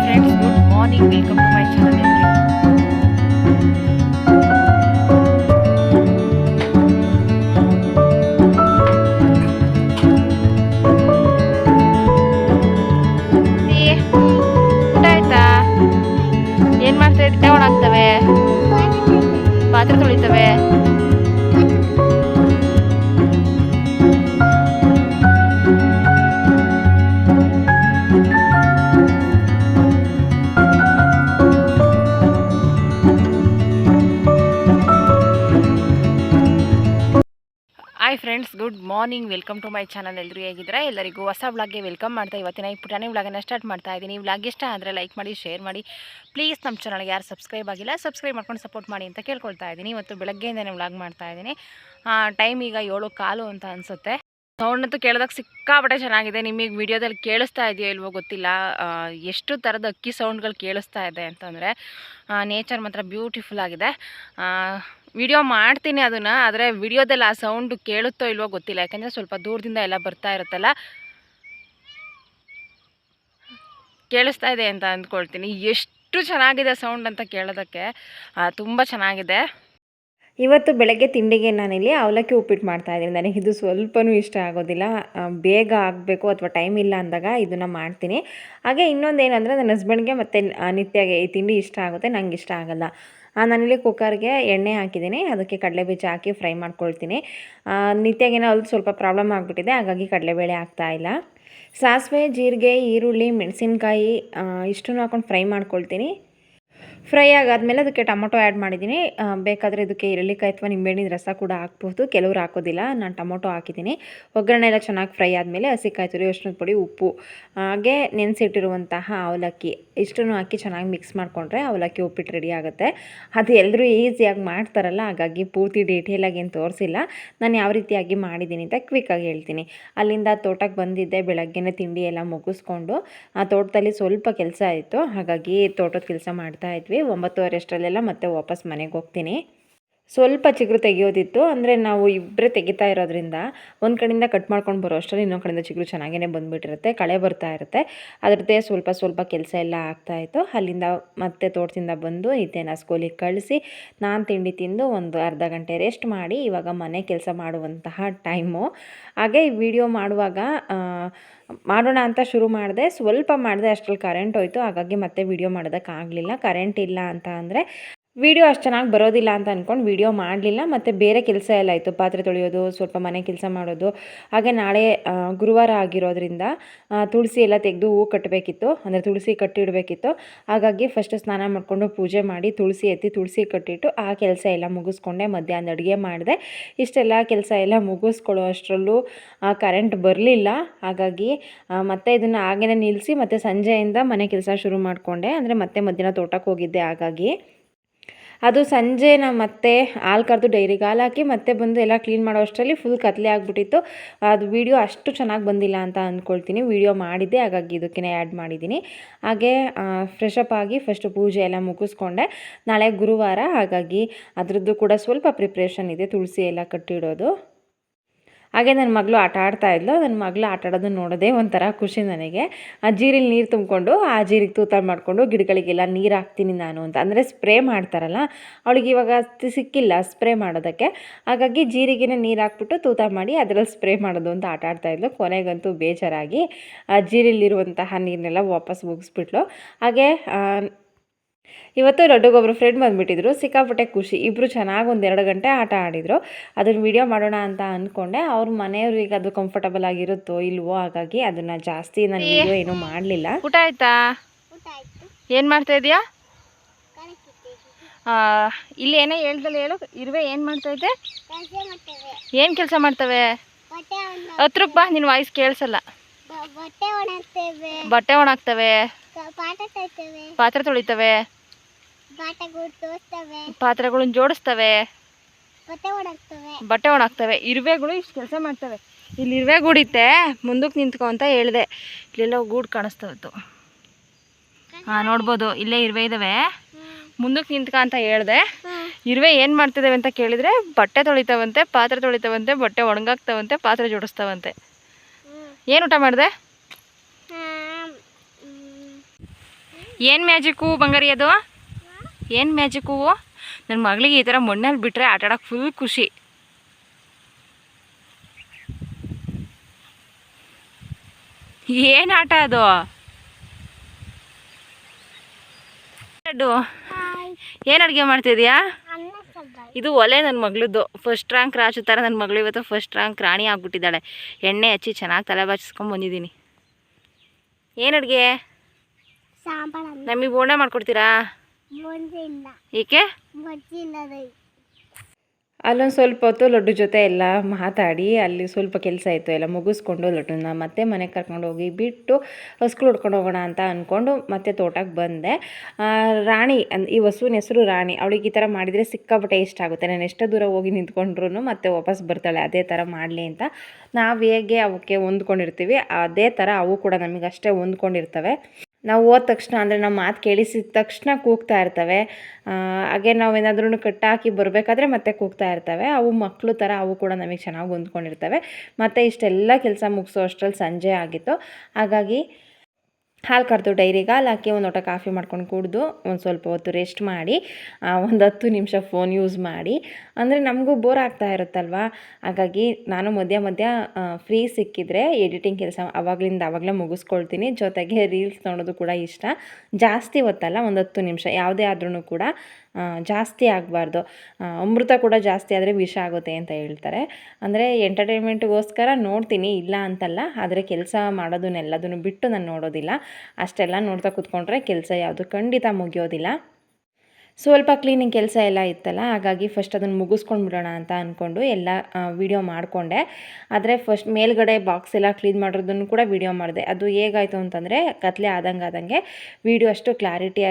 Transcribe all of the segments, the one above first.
friends, good morning. Welcome to my channel. ಊಟ ಆಯ್ತಾ? ಏನ್ ಮಾಡ್ತಾ ಇದ್ದೆ? ಒಣಗ್ತವೆ, ಪಾತ್ರೆ ತೊಳಿತವೆ. Hi friends, good morning. Welcome to my channel. ಎಲ್ಲರೂ ಹೇಗಿದ್ರೆ ಎಲ್ಲರಿಗೂ ಹೊಸ ವ್ಲಾಗ್ಗೆ ವೆಲ್ಕಮ್ ಮಾಡ್ತಾ ಇವತ್ತಿನ ಈ ಪುಟಾಣಿ ವ್ಲಾಗನ್ನು ಸ್ಟಾರ್ಟ್ ಮಾಡ್ತಾ ಇದ್ದೀನಿ. ವ್ಲಾಗ್ ಇಷ್ಟ ಆದರೆ ಲೈಕ್ ಮಾಡಿ, ಶೇರ್ ಮಾಡಿ. ಪ್ಲೀಸ್ ನಮ್ಮ ಚಾನಲ್ಗೆ ಯಾರು ಸಬ್ಸ್ಕ್ರೈಬ್ ಆಗಿಲ್ಲ ಸಬ್ಸ್ಕ್ರೈಬ್ ಮಾಡ್ಕೊಂಡು ಸಪೋರ್ಟ್ ಮಾಡಿ ಅಂತ ಕೇಳ್ಕೊಳ್ತಾ ಇದ್ದೀನಿ. ಇವತ್ತು ಬೆಳಗ್ಗೆಯಿಂದನೇ ವ್ಲಾಗ್ ಮಾಡ್ತಾ ಇದ್ದೀನಿ. ಟೈಮ್ ಈಗ 7:15 ಅಂತ ಅನಿಸುತ್ತೆ. ಸೌಂಡ್ ಅಂತೂ ಕೇಳೋದಕ್ಕೆ ಸಿಕ್ಕಾಪಟ್ಟೆ ಚೆನ್ನಾಗಿದೆ. ನಿಮಗೆ ವಿಡಿಯೋದಲ್ಲಿ ಕೇಳಿಸ್ತಾ ಇದೆಯೋ ಇಲ್ವೋ ಗೊತ್ತಿಲ್ಲ. ಎಷ್ಟು ಥರದ ಅಕ್ಕಿ ಸೌಂಡ್ಗಳು ಕೇಳಿಸ್ತಾ ಇದೆ ಅಂತಂದರೆ ನೇಚರ್ ಮಾತ್ರ ಬ್ಯೂಟಿಫುಲ್ ಆಗಿದೆ. ವಿಡಿಯೋ ಮಾಡ್ತೀನಿ ಅದನ್ನು, ಆದರೆ ವಿಡಿಯೋದಲ್ಲಿ ಆ ಸೌಂಡು ಕೇಳುತ್ತೋ ಇಲ್ವೋ ಗೊತ್ತಿಲ್ಲ. ಯಾಕಂದರೆ ಸ್ವಲ್ಪ ದೂರದಿಂದ ಎಲ್ಲ ಬರ್ತಾ ಇರುತ್ತಲ್ಲ, ಕೇಳಿಸ್ತಾ ಇದೆ ಅಂತ ಅಂದ್ಕೊಳ್ತೀನಿ. ಎಷ್ಟು ಚೆನ್ನಾಗಿದೆ ಸೌಂಡ್ ಅಂತ ಕೇಳೋದಕ್ಕೆ, ತುಂಬ ಚೆನ್ನಾಗಿದೆ. ಇವತ್ತು ಬೆಳಗ್ಗೆ ತಿಂಡಿಗೆ ನಾನಿಲ್ಲಿ ಅವಲಕ್ಕಿ ಉಪ್ಪಿಟ್ಟು ಮಾಡ್ತಾಯಿದ್ದೀನಿ. ನನಗೆ ಇದು ಸ್ವಲ್ಪನೂ ಇಷ್ಟ ಆಗೋದಿಲ್ಲ. ಬೇಗ ಆಗಬೇಕು ಅಥವಾ ಟೈಮ್ ಇಲ್ಲ ಅಂದಾಗ ಇದನ್ನು ಮಾಡ್ತೀನಿ. ಹಾಗೆ ಇನ್ನೊಂದೇನೆಂದರೆ ನನ್ನ ಹಸ್ಬೆಂಡ್ಗೆ ಮತ್ತು ನಿತ್ಯಗೆ ಈ ತಿಂಡಿ ಇಷ್ಟ ಆಗುತ್ತೆ, ನಂಗೆ ಇಷ್ಟ ಆಗೋಲ್ಲ. ನಾನಿಲ್ಲಿ ಕುಕ್ಕರ್ಗೆ ಎಣ್ಣೆ ಹಾಕಿದ್ದೀನಿ, ಅದಕ್ಕೆ ಕಡಲೆಬೀಜ ಹಾಕಿ ಫ್ರೈ ಮಾಡ್ಕೊಳ್ತೀನಿ. ನಿತ್ಯಗೇನೋ ಅಲ್ಲಿ ಸ್ವಲ್ಪ ಪ್ರಾಬ್ಲಮ್ ಆಗಿಬಿಟ್ಟಿದೆ, ಹಾಗಾಗಿ ಕಡಲೆಬೇಳೆ ಹಾಕ್ತಾಯಿಲ್ಲ. ಸಾಸಿವೆ, ಜೀರಿಗೆ, ಈರುಳ್ಳಿ, ಮೆಣಸಿನ್ಕಾಯಿ ಇಷ್ಟನ್ನು ಹಾಕ್ಕೊಂಡು ಫ್ರೈ ಮಾಡ್ಕೊಳ್ತೀನಿ. ಫ್ರೈ ಆಗಾದಮೇಲೆ ಅದಕ್ಕೆ ಟೊಮೊಟೊ ಆ್ಯಡ್ ಮಾಡಿದ್ದೀನಿ. ಬೇಕಾದರೆ ಇದಕ್ಕೆ ಈರುಳ್ಳಿಕಾಯಿ ಅಥವಾ ನಿಂಬೆಹಣ್ಣಿನ ರಸ ಕೂಡ ಹಾಕ್ಬೋದು, ಕೆಲವರು ಹಾಕೋದಿಲ್ಲ. ನಾನು ಟೊಮೊಟೊ ಹಾಕಿದ್ದೀನಿ. ಒಗ್ಗರಣೆ ಎಲ್ಲ ಚೆನ್ನಾಗಿ ಫ್ರೈ ಆದಮೇಲೆ ಹಸಿಕಾಯಿ ತುರಿ, ಅರಿಶಿಣದ ಪುಡಿ, ಉಪ್ಪು, ಹಾಗೆ ನೆನೆಸಿಟ್ಟಿರುವಂತಹ ಅವಲಕ್ಕಿ ಇಷ್ಟನ್ನು ಹಾಕಿ ಚೆನ್ನಾಗಿ ಮಿಕ್ಸ್ ಮಾಡಿಕೊಂಡ್ರೆ ಅವಲಕ್ಕಿ ಉಪ್ಪಿಟ್ಟು ರೆಡಿ ಆಗುತ್ತೆ. ಅದು ಎಲ್ಲರೂ ಈಸಿಯಾಗಿ ಮಾಡ್ತಾರಲ್ಲ, ಹಾಗಾಗಿ ಪೂರ್ತಿ ಡೀಟೇಲಾಗಿ ಏನು ತೋರಿಸಿಲ್ಲ. ನಾನು ಯಾವ ರೀತಿಯಾಗಿ ಮಾಡಿದ್ದೀನಿ ಅಂತ ಕ್ವಿಕ್ಕಾಗಿ ಹೇಳ್ತೀನಿ. ಅಲ್ಲಿಂದ ತೋಟಕ್ಕೆ ಬಂದಿದ್ದೆ, ಬೆಳಗ್ಗೆನೇ ತಿಂಡಿ ಎಲ್ಲ ಮುಗಿಸ್ಕೊಂಡು. ಆ ತೋಟದಲ್ಲಿ ಸ್ವಲ್ಪ ಕೆಲಸ ಇತ್ತು, ಹಾಗಾಗಿ ತೋಟದ ಕೆಲಸ ಮಾಡ್ತಾಯಿದ್ವಿ. 9:30 ಅಷ್ಟರಲ್ಲೆಲ್ಲ ಮತ್ತೆ ವಾಪಸ್ ಮನೆಗೆ ಹೋಗ್ತೀನಿ. ಸ್ವಲ್ಪ ಚಿಗುರು ತೆಗಿಯೋದಿತ್ತು, ಅಂದರೆ ನಾವು ಇಬ್ಬರೇ ತೆಗಿತಾ ಇರೋದ್ರಿಂದ ಒಂದು ಕಡೆಯಿಂದ ಕಟ್ ಮಾಡ್ಕೊಂಡು ಬರೋ ಅಷ್ಟರಲ್ಲಿ ಇನ್ನೊಂದು ಕಡೆಯಿಂದ ಚಿಗುರು ಚೆನ್ನಾಗೇ ಬಂದುಬಿಟ್ಟಿರುತ್ತೆ, ಕಳೆ ಬರ್ತಾ ಇರುತ್ತೆ. ಅದರದ್ದೇ ಸ್ವಲ್ಪ ಕೆಲಸ ಎಲ್ಲ ಆಗ್ತಾಯಿತ್ತು. ಅಲ್ಲಿಂದ ಮತ್ತೆ ತೋಟದಿಂದ ಬಂದು ನಿತ್ಯನ ಸ್ಕೂಲಿಗೆ ಕಳಿಸಿ ನಾನು ತಿಂಡಿ ತಿಂದು ಒಂದು ಅರ್ಧ ಗಂಟೆ ರೆಸ್ಟ್ ಮಾಡಿ ಇವಾಗ ಮನೆ ಕೆಲಸ ಮಾಡುವಂತಹ ಟೈಮು. ಹಾಗೆ ಈ ವಿಡಿಯೋ ಮಾಡುವಾಗ ಮಾಡೋಣ ಅಂತ ಶುರು ಮಾಡಿದೆ, ಸ್ವಲ್ಪ ಮಾಡಿದೆ, ಅಷ್ಟರಲ್ಲಿ ಕರೆಂಟ್ ಹೋಯಿತು. ಹಾಗಾಗಿ ಮತ್ತೆ ವಿಡಿಯೋ ಮಾಡೋದಕ್ಕಾಗಲಿಲ್ಲ. ಕರೆಂಟ್ ಇಲ್ಲ ಅಂತ ಅಂದರೆ ವಿಡಿಯೋ ಅಷ್ಟು ಚೆನ್ನಾಗಿ ಬರೋದಿಲ್ಲ ಅಂತ ಅಂದ್ಕೊಂಡು ವಿಡಿಯೋ ಮಾಡಲಿಲ್ಲ. ಮತ್ತು ಬೇರೆ ಕೆಲಸ ಎಲ್ಲ ಇತ್ತು, ಪಾತ್ರೆ ತೊಳೆಯೋದು, ಸ್ವಲ್ಪ ಮನೆ ಕೆಲಸ ಮಾಡೋದು. ಹಾಗೆ ನಾಳೆ ಗುರುವಾರ ಆಗಿರೋದ್ರಿಂದ ತುಳಸಿ ಎಲ್ಲ ತೆಗೆದು ಹೂ ಕಟ್ಟಬೇಕಿತ್ತು, ಅಂದರೆ ತುಳಸಿ ಕಟ್ಟಿಡಬೇಕಿತ್ತು. ಹಾಗಾಗಿ ಫಸ್ಟ್ ಸ್ನಾನ ಮಾಡಿಕೊಂಡು ಪೂಜೆ ಮಾಡಿ ತುಳಸಿ ಎತ್ತಿ ತುಳಸಿ ಕಟ್ಟಿಟ್ಟು ಆ ಕೆಲಸ ಎಲ್ಲ ಮುಗಿಸ್ಕೊಂಡೆ. ಮಧ್ಯಾಹ್ನ ಅಡುಗೆ ಮಾಡಿದೆ. ಇಷ್ಟೆಲ್ಲ ಕೆಲಸ ಎಲ್ಲ ಮುಗಿಸ್ಕೊಳ್ಳೋ ಅಷ್ಟರಲ್ಲೂ ಕರೆಂಟ್ ಬರಲಿಲ್ಲ. ಹಾಗಾಗಿ ಮತ್ತೆ ಇದನ್ನು ಹಾಗೇ ನಿಲ್ಲಿಸಿ ಮತ್ತೆ ಸಂಜೆಯಿಂದ ಮನೆ ಕೆಲಸ ಶುರು ಮಾಡಿಕೊಂಡೆ. ಅಂದರೆ ಮತ್ತೆ ಮಧ್ಯಾಹ್ನ ತೋಟಕ್ಕೆ ಹೋಗಿದ್ದೆ, ಹಾಗಾಗಿ ಅದು ಸಂಜೆ ನಾನು ಮತ್ತೆ ಹಾಲು ಕರೆದು ಡೈರಿಗೆ ಹಾಲು ಹಾಕಿ ಮತ್ತೆ ಬಂದು ಎಲ್ಲ ಕ್ಲೀನ್ ಮಾಡೋ ಅಷ್ಟರಲ್ಲಿ ಫುಲ್ ಕತ್ಲೆ ಆಗಿಬಿಟ್ಟಿತ್ತು. ಅದು ವೀಡಿಯೋ ಅಷ್ಟು ಚೆನ್ನಾಗಿ ಬಂದಿಲ್ಲ ಅಂತ ಅಂದ್ಕೊಳ್ತೀನಿ. ವೀಡಿಯೋ ಮಾಡಿದ್ದೆ, ಹಾಗಾಗಿ ಇದಕ್ಕೆ ಆ್ಯಡ್ ಮಾಡಿದ್ದೀನಿ. ಹಾಗೆ ಫ್ರೆಶಪ್ ಆಗಿ ಫಸ್ಟ್ ಪೂಜೆ ಎಲ್ಲ ಮುಗಿಸ್ಕೊಂಡೆ. ನಾಳೆ ಗುರುವಾರ, ಹಾಗಾಗಿ ಅದರದ್ದು ಕೂಡ ಸ್ವಲ್ಪ ಪ್ರಿಪ್ರೇಷನ್ ಇದೆ, ತುಳಸಿ ಎಲ್ಲ ಕಟ್ಟಿಡೋದು. ಹಾಗೆ ನನ್ನ ಮಗಳು ಆಟ ಆಡ್ತಾಯಿದ್ಲು. ನನ್ನ ಮಗಳು ಆಟ ಆಡೋದನ್ನು ನೋಡೋದೇ ಒಂಥರ ಖುಷಿ ನನಗೆ. ಆ ಜೀರಿಗೆ ನೀರು ತುಂಬಿಕೊಂಡು ಆ ಜೀರಿಗೆ ತೂತ ಮಾಡಿಕೊಂಡು ಗಿಡಗಳಿಗೆಲ್ಲ ನೀರು ಹಾಕ್ತೀನಿ ನಾನು ಅಂತ, ಅಂದರೆ ಸ್ಪ್ರೇ ಮಾಡ್ತಾರಲ್ಲ, ಅವಳಿಗೆ ಇವಾಗ ಸಿಕ್ಕಿಲ್ಲ ಸ್ಪ್ರೇ ಮಾಡೋದಕ್ಕೆ. ಹಾಗಾಗಿ ಜೀರಿಗೆನೇ ನೀರು ಹಾಕ್ಬಿಟ್ಟು ತೂತ ಮಾಡಿ ಅದರಲ್ಲಿ ಸ್ಪ್ರೇ ಮಾಡೋದು ಅಂತ ಆಟ ಆಡ್ತಾಯಿದ್ಲು. ಕೊನೆಗಂತೂ ಬೇಜಾರಾಗಿ ಆ ಜೀರಿಲಿರುವಂತಹ ನೀರನ್ನೆಲ್ಲ ವಾಪಸ್ ಮುಗಿಸ್ಬಿಟ್ಲು. ಹಾಗೆ ಇವತ್ತು ಲಡ್ಡುಗೊಬ್ಬರು ಫ್ರೆಂಡ್ ಬಂದುಬಿಟ್ಟಿದ್ರು, ಸಿಕ್ಕಾಪಟ್ಟೆ ಖುಷಿ. ಇಬ್ಬರು ಚೆನ್ನಾಗಿ 1-2 ಗಂಟೆ ಆಟ ಆಡಿದರು. ಅದನ್ನು ವೀಡಿಯೋ ಮಾಡೋಣ ಅಂತ ಅಂದ್ಕೊಂಡೆ. ಅವ್ರ ಮನೆಯವ್ರಿಗೆ ಅದು ಕಂಫರ್ಟಬಲ್ ಆಗಿರುತ್ತೋ ಇಲ್ವೋ, ಹಾಗಾಗಿ ಅದನ್ನು ಜಾಸ್ತಿ ನಾನು ವೀಡಿಯೋ ಏನೂ ಮಾಡಲಿಲ್ಲ. ಊಟ ಆಯಿತಾ? ಏನು ಮಾಡ್ತಾ ಇದೆಯಾ? ಇಲ್ಲಿ ಏನೇ ಹೇಳ್ದಲ್ಲ ಹೇಳು. ಇರುವೆ ಏನು ಮಾಡ್ತಾಯಿದ್ದೆ? ಏನು ಕೆಲಸ ಮಾಡ್ತವೆ? ಹತ್ರಕ್ಕೆ ಬಾ, ನಿನ್ನ ವಾಯ್ಸ್ ಕೇಳಿಸಲ್ಲ. ಬಟ್ಟೆ ಒಣಗ್ತವೆ, ಪಾತ್ರೆ ತೊಳಿತವೆ, ಪಾತ್ರೆಗಳನ್ನ ಜೋಡಿಸ್ತವೆ, ಬಟ್ಟೆ ಒಣಗ್ತವೆ. ಇರುವೆಗಳು ಇಷ್ಟು ಕೆಲಸ ಮಾಡ್ತವೆ. ಇಲ್ಲಿ ಇರುವೆ ಗೂಡಿತ್ತೆ, ಮುಂದಕ್ಕೆ ನಿಂತ್ಕೊ ಅಂತ ಹೇಳಿದೆ. ಇಲ್ಲೆಲ್ಲ ಗೂಡು ಕಾಣಿಸ್ತಾವಿತ್ತು, ನೋಡ್ಬೋದು. ಇಲ್ಲೇ ಇರುವೆ ಇದ್ದಾವೆ, ಮುಂದಕ್ಕೆ ನಿಂತ್ಕ ಅಂತ ಹೇಳಿದೆ. ಇರುವೆ ಏನು ಮಾಡ್ತಿದ್ದಾವೆ ಅಂತ ಕೇಳಿದರೆ, ಬಟ್ಟೆ ತೊಳಿತಾವಂತೆ, ಪಾತ್ರೆ ತೊಳಿತಾವಂತೆ, ಬಟ್ಟೆ ಒಣಗಾಕ್ತಾವಂತೆ, ಪಾತ್ರೆ ಜೋಡಿಸ್ತಾವಂತೆ. ಏನು ಊಟ ಮಾಡಿದೆ? ಏನು ಮ್ಯಾಜಿಕ್ ಹೂವು ಬಂಗಾರಿ ಅದು? ಏನು ಮ್ಯಾಜಿಕ್ ಹೂವು? ನನ್ನ ಮಗಳಿಗೆ ಈ ಥರ ಮಣ್ಣಲ್ಲಿ ಬಿಟ್ಟರೆ ಆಟಾಡೋಕೆ ಫುಲ್ ಖುಷಿ. ಏನು ಆಟ ಅದು? ಏನು ಅಡುಗೆ ಮಾಡ್ತಿದ್ಯಾ? ಇದು ಒಲೆ ನನ್ನ ಮಗಳದ್ದು. ಫಸ್ಟ್ ರ್ಯಾಂಕ್ ರಾಜು ಥರ ನನ್ನ ಮಗಳು ಇವತ್ತು ಫಸ್ಟ್ ರ್ಯಾಂಕ್ ರಾಣಿ ಆಗ್ಬಿಟ್ಟಿದ್ದಾಳೆ. ಎಣ್ಣೆ ಹಚ್ಚಿ ಚೆನ್ನಾಗಿ ತಲೆ ಬಾಚಿಸ್ಕೊಂಡು ಬಂದಿದ್ದೀನಿ. ಏನು ಅಡುಗೆ? ನಮಗೆ ಬೋಂಡ ಮಾಡ್ಕೊಡ್ತೀರಾ? ಏಕೆ? ಅಲ್ಲೊಂದು ಸ್ವಲ್ಪ ಹೊತ್ತು ಲಡ್ಡು ಜೊತೆ ಎಲ್ಲ ಮಾತಾಡಿ ಅಲ್ಲಿ ಸ್ವಲ್ಪ ಕೆಲಸ ಇತ್ತು, ಎಲ್ಲ ಮುಗಿಸ್ಕೊಂಡು ಲಡ್ಡುನ ಮತ್ತೆ ಮನೆಗೆ ಕರ್ಕೊಂಡು ಹೋಗಿ ಬಿಟ್ಟು ಹಸ್ಗಳು ಹೊಡ್ಕೊಂಡು ಹೋಗೋಣ ಅಂತ ಅಂದ್ಕೊಂಡು ಮತ್ತೆ ತೋಟಕ್ಕೆ ಬಂದೆ. ರಾಣಿ ಈ ಹಸುವಿನ ಹೆಸರು ರಾಣಿ. ಅವಳಿಗೆ ಈ ಥರ ಮಾಡಿದರೆ ಸಿಕ್ಕಾಪಟ್ಟೆ ಇಷ್ಟ ಆಗುತ್ತೆ. ನಾನು ಎಷ್ಟೋ ದೂರ ಹೋಗಿ ನಿಂತ್ಕೊಂಡ್ರು ಮತ್ತೆ ವಾಪಸ್ ಬರ್ತಾಳೆ ಅದೇ ಥರ ಮಾಡಲಿ ಅಂತ. ನಾವು ಹೇಗೆ ಅವಕ್ಕೆ ಹೊಂದ್ಕೊಂಡಿರ್ತೀವಿ ಅದೇ ಥರ ಅವು ಕೂಡ ನಮಗೆ ಅಷ್ಟೇ ಹೊಂದ್ಕೊಂಡಿರ್ತವೆ. ನಾವು ಹೋದ ತಕ್ಷಣ ಅಂದರೆ ನಮ್ಮ ಮಾತು ಕೇಳಿಸಿದ ತಕ್ಷಣ ಕೂಗ್ತಾ ಇರ್ತವೆ. ಹಾಗೆ ನಾವೇನಾದ್ರೂ ಕಟ್ಟಾಕಿ ಬರಬೇಕಾದ್ರೆ ಮತ್ತೆ ಕೂಗ್ತಾ ಇರ್ತವೆ. ಅವು ಮಕ್ಕಳು ಥರ ಅವು ಕೂಡ ನಮಗೆ ಚೆನ್ನಾಗಿ ಹೊಂದ್ಕೊಂಡಿರ್ತವೆ. ಮತ್ತು ಇಷ್ಟೆಲ್ಲ ಕೆಲಸ ಮುಗಿಸೋ ಅಷ್ಟರಲ್ಲಿ ಸಂಜೆ ಆಗಿತ್ತು. ಹಾಗಾಗಿ ಹಾಲು ಕರೆದು ಡೈರಿಗೆ ಹಾಲು ಹಾಕಿ ಒಂದು ಲೋಟ ಕಾಫಿ ಮಾಡ್ಕೊಂಡು ಕುಡಿದು ಒಂದು ಸ್ವಲ್ಪ ಹೊತ್ತು ರೆಸ್ಟ್ ಮಾಡಿ ಒಂದು 10 ನಿಮಿಷ ಫೋನ್ ಯೂಸ್ ಮಾಡಿ, ಅಂದರೆ ನಮಗೂ ಬೋರ್ ಆಗ್ತಾ ಇರುತ್ತಲ್ವ. ಹಾಗಾಗಿ ನಾನು ಮಧ್ಯ ಫ್ರೀ ಸಿಕ್ಕಿದರೆ ಎಡಿಟಿಂಗ್ ಕೆಲಸ ಆವಾಗಲೇ ಮುಗಿಸ್ಕೊಳ್ತೀನಿ. ಜೊತೆಗೆ ರೀಲ್ಸ್ ನೋಡೋದು ಕೂಡ ಇಷ್ಟ. ಜಾಸ್ತಿ ಹೊತ್ತಲ್ಲ, ಒಂದು 10 ನಿಮಿಷ. ಯಾವುದೇ ಆದ್ರೂ ಕೂಡ ಜಾಸ್ತಿ ಆಗಬಾರ್ದು. ಅಮೃತ ಕೂಡ ಜಾಸ್ತಿ ಆದರೆ ವಿಷ ಆಗುತ್ತೆ ಅಂತ ಹೇಳ್ತಾರೆ. ಅಂದರೆ ಎಂಟರ್ಟೈನ್ಮೆಂಟ್ಗೋಸ್ಕರ ನೋಡ್ತೀನಿ, ಇಲ್ಲ ಅಂತಲ್ಲ. ಆದರೆ ಕೆಲಸ ಮಾಡೋದನ್ನೆಲ್ಲದನ್ನು ಬಿಟ್ಟು ನಾನು ನೋಡೋದಿಲ್ಲ. ಅಷ್ಟೆಲ್ಲ ನೋಡ್ತಾ ಕೂತ್ಕೊಂಡ್ರೆ ಕೆಲಸ ಯಾವುದು ಖಂಡಿತ ಮುಗಿಯೋದಿಲ್ಲ. ಸ್ವಲ್ಪ ಕ್ಲೀನಿಂಗ್ ಕೆಲಸ ಎಲ್ಲ ಇತ್ತಲ್ಲ, ಹಾಗಾಗಿ ಫಸ್ಟ್ ಅದನ್ನು ಮುಗಿಸ್ಕೊಂಡು ಬಿಡೋಣ ಅಂತ ಅಂದ್ಕೊಂಡು ಎಲ್ಲ ವೀಡಿಯೋ ಮಾಡಿಕೊಂಡೆ. ಆದರೆ ಫಸ್ಟ್ ಮೇಲ್ಗಡೆ ಬಾಕ್ಸ್ ಎಲ್ಲ ಕ್ಲೀನ್ ಮಾಡೋದನ್ನು ಕೂಡ ವೀಡಿಯೋ ಮಾಡಿದೆ. ಅದು ಹೇಗಾಯಿತು ಅಂತಂದರೆ ಕತ್ಲೆ ಆದಂಗೆ ವೀಡಿಯೋ ಅಷ್ಟು ಕ್ಲಾರಿಟಿ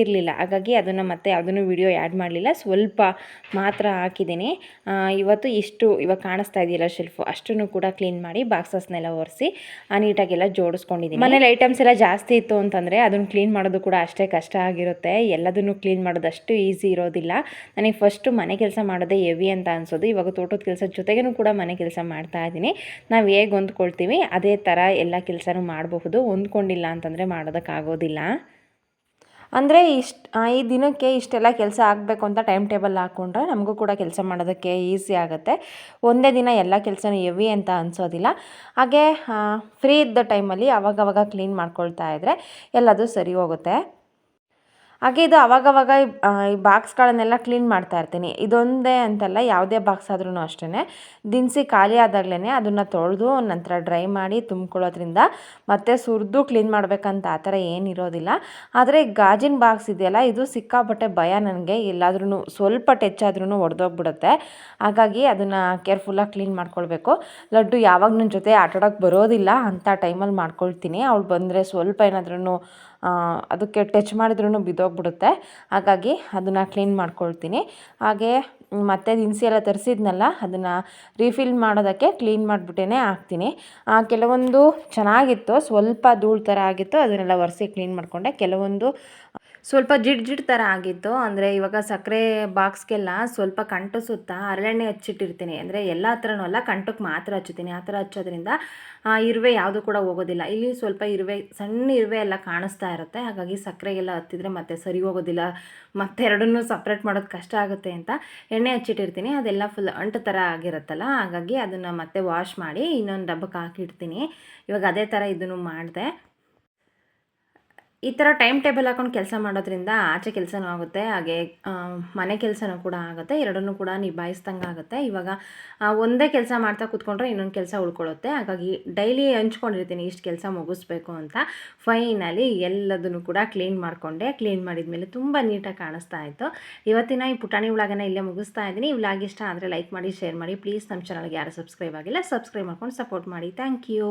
ಇರಲಿಲ್ಲ. ಹಾಗಾಗಿ ಅದನ್ನು ಮತ್ತೆ ಯಾವುದನ್ನು ವೀಡಿಯೋ ಆ್ಯಡ್ ಮಾಡಲಿಲ್ಲ, ಸ್ವಲ್ಪ ಮಾತ್ರ ಹಾಕಿದ್ದೀನಿ. ಇವತ್ತು ಇವಾಗ ಕಾಣಿಸ್ತಾ ಇದೆಯಲ್ಲ ಶೆಲ್ಫು, ಅಷ್ಟನ್ನು ಕೂಡ ಕ್ಲೀನ್ ಮಾಡಿ ಬಾಕ್ಸಸ್ನೆಲ್ಲ ಒರೆಸಿ ನೀಟಾಗೆಲ್ಲ ಜೋಡಿಸ್ಕೊಂಡಿದ್ದೀನಿ. ಮನೇಲಿ ಐಟಮ್ಸ್ ಎಲ್ಲ ಜಾಸ್ತಿ ಇತ್ತು ಅಂತಂದರೆ ಅದನ್ನು ಕ್ಲೀನ್ ಮಾಡೋದು ಕೂಡ ಅಷ್ಟೇ ಕಷ್ಟ ಆಗಿರುತ್ತೆ. ಎಲ್ಲದನ್ನು ಕ್ಲೀನ್ ಮಾಡೋದು ಅಷ್ಟು ಈಸಿ ಇರೋದಿಲ್ಲ. ನನಗೆ ಫಸ್ಟು ಮನೆ ಕೆಲಸ ಮಾಡೋದೇ ಹೆವಿ ಅಂತ ಅನಿಸೋದು. ಇವಾಗ ತೋಟದ ಕೆಲಸ ಜೊತೆಗೇನು ಕೂಡ ಮನೆ ಕೆಲಸ ಮಾಡ್ತಾ ಇದ್ದೀನಿ. ನಾವು ಹೇಗೆ ಹೊಂದ್ಕೊಳ್ತೀವಿ ಅದೇ ಥರ ಎಲ್ಲ ಕೆಲಸನೂ ಮಾಡಬಹುದು. ಹೊಂದ್ಕೊಂಡಿಲ್ಲ ಅಂತಂದರೆ ಮಾಡೋದಕ್ಕಾಗೋದಿಲ್ಲ. ಅಂದರೆ ಈ ದಿನಕ್ಕೆ ಇಷ್ಟೆಲ್ಲ ಕೆಲಸ ಆಗಬೇಕು ಅಂತ ಟೈಮ್ ಟೇಬಲ್ ಹಾಕ್ಕೊಂಡ್ರೆ ನಮಗೂ ಕೂಡ ಕೆಲಸ ಮಾಡೋದಕ್ಕೆ ಈಸಿ ಆಗುತ್ತೆ. ಒಂದೇ ದಿನ ಎಲ್ಲ ಕೆಲಸನೂ ಹೆವಿ ಅಂತ ಅನಿಸೋದಿಲ್ಲ. ಹಾಗೆ ಫ್ರೀ ಇದ್ದ ಟೈಮಲ್ಲಿ ಆವಾಗವಾಗ ಕ್ಲೀನ್ ಮಾಡ್ಕೊಳ್ತಾ ಇದ್ದರೆ ಎಲ್ಲದೂ ಸರಿ ಹೋಗುತ್ತೆ. ಹಾಗೆ ಇದು ಆವಾಗವಾಗ ಈ ಬಾಕ್ಸ್ಗಳನ್ನೆಲ್ಲ ಕ್ಲೀನ್ ಮಾಡ್ತಾ ಇರ್ತೀನಿ. ಇದೊಂದೇ ಅಂತಲ್ಲ, ಯಾವುದೇ ಬಾಕ್ಸ್ ಆದ್ರೂ ಅಷ್ಟೇ ದಿನಸಿ ಖಾಲಿ ಆದಾಗಲೇ ಅದನ್ನು ತೊಳೆದು ನಂತರ ಡ್ರೈ ಮಾಡಿ ತುಂಬ್ಕೊಳ್ಳೋದ್ರಿಂದ ಮತ್ತೆ ಸುರಿದು ಕ್ಲೀನ್ ಮಾಡಬೇಕಂತ ಆ ಥರ ಏನಿರೋದಿಲ್ಲ. ಆದರೆ ಗಾಜಿನ ಬಾಕ್ಸ್ ಇದೆಯಲ್ಲ, ಇದು ಸಿಕ್ಕಾಪಟ್ಟೆ ಭಯ ನನಗೆ. ಎಲ್ಲಾದ್ರೂ ಸ್ವಲ್ಪ ಟಚ್ ಆದ್ರೂ ಒಡೆದೋಗ್ಬಿಡುತ್ತೆ. ಹಾಗಾಗಿ ಅದನ್ನು ಕೇರ್ಫುಲ್ಲಾಗಿ ಕ್ಲೀನ್ ಮಾಡ್ಕೊಳ್ಬೇಕು. ಲಡ್ಡು ಯಾವಾಗ ನನ್ನ ಜೊತೆ ಆಟಾಡೋಕ್ಕೆ ಬರೋದಿಲ್ಲ ಅಂಥ ಟೈಮಲ್ಲಿ ಮಾಡ್ಕೊಳ್ತೀನಿ. ಅವಳು ಬಂದರೆ ಸ್ವಲ್ಪ ಏನಾದ್ರೂ ಅದಕ್ಕೆ ಟಚ್ ಮಾಡಿದ್ರೂ ಬಿದ್ದೋಗ್ಬಿಡುತ್ತೆ. ಹಾಗಾಗಿ ಅದನ್ನು ಕ್ಲೀನ್ ಮಾಡ್ಕೊಳ್ತೀನಿ. ಹಾಗೆ ಮತ್ತೆ ದಿನಸಿ ಎಲ್ಲ ತರಿಸಿದ್ನಲ್ಲ, ಅದನ್ನು ರೀಫಿಲ್ ಮಾಡೋದಕ್ಕೆ ಕ್ಲೀನ್ ಮಾಡಿಬಿಟ್ಟೇ ಹಾಕ್ತೀನಿ. ಕೆಲವೊಂದು ಚೆನ್ನಾಗಿತ್ತು, ಸ್ವಲ್ಪ ಧೂಳು ಥರ ಆಗಿತ್ತು, ಅದನ್ನೆಲ್ಲ ಒರೆಸಿ ಕ್ಲೀನ್ ಮಾಡಿಕೊಂಡೆ. ಕೆಲವೊಂದು ಸ್ವಲ್ಪ ಜಿಡ್ ಥರ ಆಗಿತ್ತು. ಅಂದರೆ ಇವಾಗ ಸಕ್ಕರೆ ಬಾಕ್ಸ್ಗೆಲ್ಲ ಸ್ವಲ್ಪ ಕಂಠ ಸುತ್ತ ಹರಳೆಣ್ಣೆ ಹಚ್ಚಿಟ್ಟಿರ್ತೀನಿ. ಅಂದರೆ ಎಲ್ಲ ಥರನೂ ಅಲ್ಲ, ಕಂಠಕ್ಕೆ ಮಾತ್ರ ಹಚ್ಚುತ್ತೀನಿ. ಆ ಥರ ಹಚ್ಚೋದ್ರಿಂದ ಇರುವೆ ಯಾವುದು ಕೂಡ ಹೋಗೋದಿಲ್ಲ. ಇಲ್ಲಿ ಸ್ವಲ್ಪ ಸಣ್ಣ ಇರುವೆ ಎಲ್ಲ ಕಾಣಿಸ್ತಾ ಇರುತ್ತೆ. ಹಾಗಾಗಿ ಸಕ್ಕರೆಗೆಲ್ಲ ಹತ್ತಿದ್ರೆ ಮತ್ತೆ ಸರಿ ಹೋಗೋದಿಲ್ಲ, ಮತ್ತೆ ಎರಡನ್ನೂ ಸಪ್ರೇಟ್ ಮಾಡೋದು ಕಷ್ಟ ಆಗುತ್ತೆ ಅಂತ ಎಣ್ಣೆ ಹಚ್ಚಿಟ್ಟಿರ್ತೀನಿ. ಅದೆಲ್ಲ ಫುಲ್ ಅಂಟು ಥರ ಆಗಿರುತ್ತಲ್ಲ, ಹಾಗಾಗಿ ಅದನ್ನು ಮತ್ತೆ ವಾಶ್ ಮಾಡಿ ಇನ್ನೊಂದು ಡಬ್ಬಕ್ಕೆ ಹಾಕಿಡ್ತೀನಿ. ಇವಾಗ ಅದೇ ಥರ ಇದನ್ನು ಮಾಡಿದೆ. ಈ ಥರ ಟೈಮ್ ಟೇಬಲ್ ಹಾಕೊಂಡು ಕೆಲಸ ಮಾಡೋದ್ರಿಂದ ಆಚೆ ಕೆಲಸನೂ ಆಗುತ್ತೆ, ಹಾಗೆ ಮನೆ ಕೆಲಸನೂ ಕೂಡ ಆಗುತ್ತೆ. ಎರಡನ್ನೂ ಕೂಡ ನಿಭಾಯಿಸ್ದಂಗೆ ಆಗುತ್ತೆ. ಇವಾಗ ಒಂದೇ ಕೆಲಸ ಮಾಡ್ತಾ ಕೂತ್ಕೊಂಡ್ರೆ ಇನ್ನೊಂದು ಕೆಲಸ ಉಳ್ಕೊಳ್ಳುತ್ತೆ. ಹಾಗಾಗಿ ಡೈಲಿ ಹಂಚ್ಕೊಂಡಿರ್ತೀನಿ ಇಷ್ಟು ಕೆಲಸ ಮುಗಿಸ್ಬೇಕು ಅಂತ. ಫೈನಲಿ ಎಲ್ಲದನ್ನು ಕೂಡ ಕ್ಲೀನ್ ಮಾಡಿಕೊಂಡೆ. ಕ್ಲೀನ್ ಮಾಡಿದ ಮೇಲೆ ತುಂಬ ನೀಟಾಗಿ ಕಾಣಿಸ್ತಾ ಇತ್ತು. ಇವತ್ತಿನ ಈ ಪುಟಾಣಿ ವ್ಲಾಗನ್ನು ಇಲ್ಲೇ ಮುಗಿಸ್ತಾ ಇದ್ದೀನಿ. ಈ ವ್ಲಾಗ್ ಇಷ್ಟ ಆದರೆ ಲೈಕ್ ಮಾಡಿ, ಶೇರ್ ಮಾಡಿ. ಪ್ಲೀಸ್ ನಮ್ಮ ಚಾನಲ್ಗೆ ಯಾರು ಸಬ್ಸ್ಕ್ರೈಬ್ ಆಗಿಲ್ಲ ಸಬ್ಸ್ಕ್ರೈಬ್ ಮಾಡ್ಕೊಂಡು ಸಪೋರ್ಟ್ ಮಾಡಿ. Thank you.